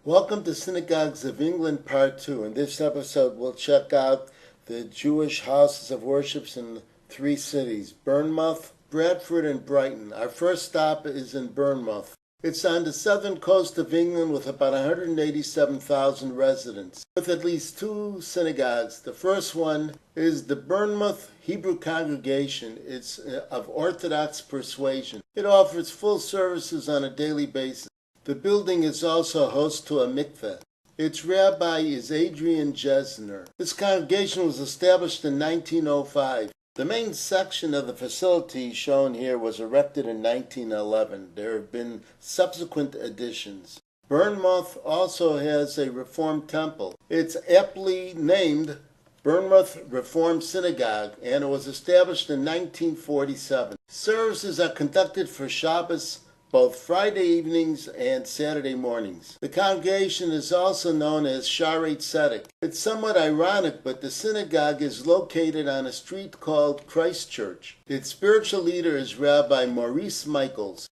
Welcome to Synagogues of England Part 2. In this episode we'll check out the Jewish houses of worship in three cities, Bournemouth, Bradford and Brighton. Our first stop is in Bournemouth. It's on the southern coast of England with about 187,000 residents, with at least two synagogues. The first one is the Bournemouth Hebrew Congregation. It's of Orthodox persuasion. It offers full services on a daily basis. The building is also host to a mikveh. Its rabbi is Adrian Jesner. This congregation was established in 1905. The main section of the facility shown here was erected in 1911. There have been subsequent additions. Bournemouth also has a Reformed temple. It's aptly named Bournemouth Reformed Synagogue, and it was established in 1947. Services are conducted for Shabbos both Friday evenings and Saturday mornings. The congregation is also known as Shaarei Tzedek. It's somewhat ironic, but the synagogue is located on a street called Christ Church. Its spiritual leader is Rabbi Maurice Michaels.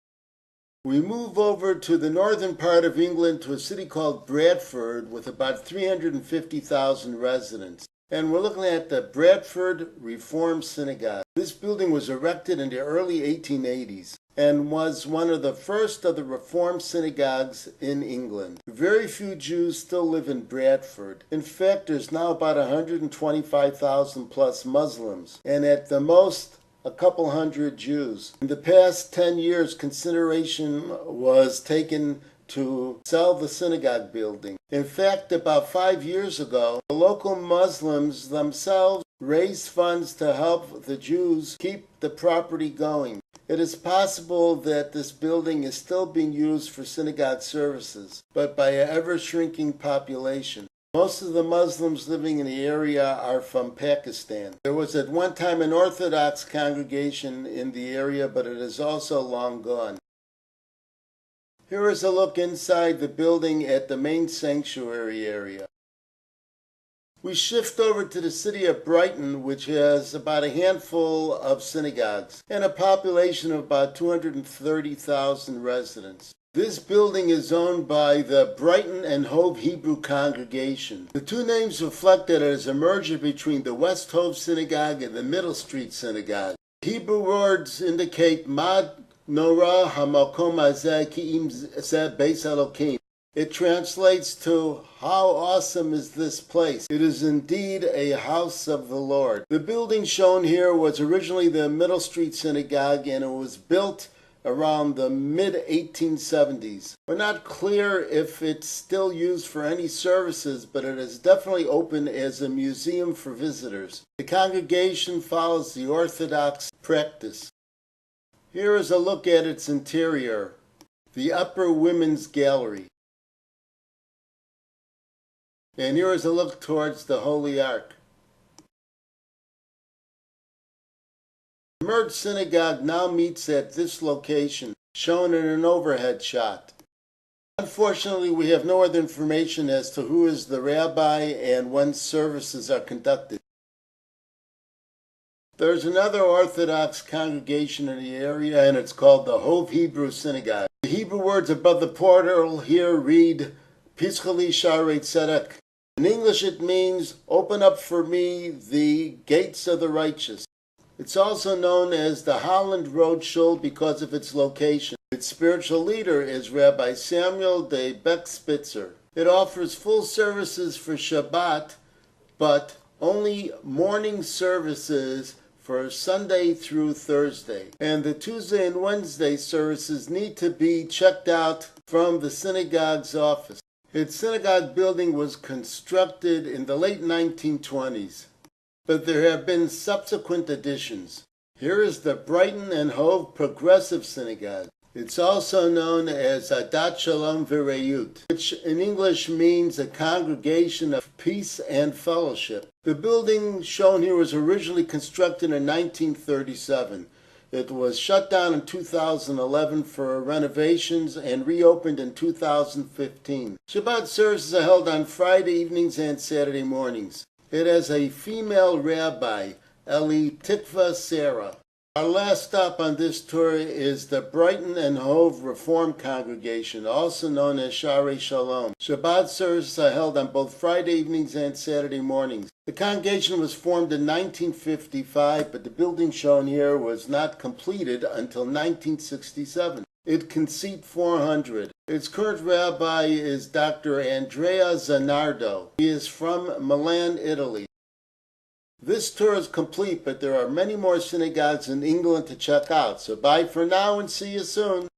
We move over to the northern part of England to a city called Bradford with about 350,000 residents. And we're looking at the Bradford Reformed Synagogue. This building was erected in the early 1880s and was one of the first of the Reformed synagogues in England. Very few Jews still live in Bradford. In fact, there's now about 125,000 plus Muslims, and at the most, a couple hundred Jews. In the past 10 years, consideration was taken to sell the synagogue building. In fact, about 5 years ago, the local Muslims themselves raised funds to help the Jews keep the property going. It is possible that this building is still being used for synagogue services, but by an ever-shrinking population. Most of the Muslims living in the area are from Pakistan. There was at one time an Orthodox congregation in the area, but it is also long gone. Here is a look inside the building at the main sanctuary area. We shift over to the city of Brighton, which has about a handful of synagogues and a population of about 230,000 residents. This building is owned by the Brighton and Hove Hebrew Congregation. The two names reflect that it is a merger between the West Hove Synagogue and the Middle Street Synagogue. Hebrew words indicate Mad Norah HaMakom Hazeh Ki'im Zeh Beis Elokim. It translates to, "How awesome is this place? It is indeed a house of the Lord." The building shown here was originally the Middle Street Synagogue, and it was built around the mid-1870s. We're not clear if it's still used for any services, but it is definitely open as a museum for visitors. The congregation follows the Orthodox practice. Here is a look at its interior, the upper women's gallery. And here is a look towards the Holy Ark. The merged synagogue now meets at this location, shown in an overhead shot. Unfortunately, we have no other information as to who is the rabbi and when services are conducted. There's another Orthodox congregation in the area, and it's called the Hove Hebrew Synagogue. The Hebrew words above the portal here read, Pischali Shaarei Tzedek. In English it means, "Open up for me the gates of the righteous." It's also known as the Holland Road Shul because of its location. Its spiritual leader is Rabbi Samuel de Beck-Spitzer. It offers full services for Shabbat, but only morning services for Sunday through Thursday. And the Tuesday and Wednesday services need to be checked out from the synagogue's office. Its synagogue building was constructed in the late 1920s, but there have been subsequent additions. Here is the Brighton and Hove Progressive Synagogue. It's also known as Adat Shalom V'Reut, which in English means a congregation of peace and fellowship. The building shown here was originally constructed in 1937. It was shut down in 2011 for renovations and reopened in 2015. Shabbat services are held on Friday evenings and Saturday mornings. It has a female rabbi, Eli Tikva Sarah. Our last stop on this tour is the Brighton and Hove Reformed Congregation, also known as Shari Shalom. Shabbat services are held on both Friday evenings and Saturday mornings. The congregation was formed in 1955, but the building shown here was not completed until 1967. It can seat 400. Its current rabbi is Dr. Andrea Zanardo. He is from Milan, Italy. This tour is complete, but there are many more synagogues in England to check out. So bye for now and see you soon.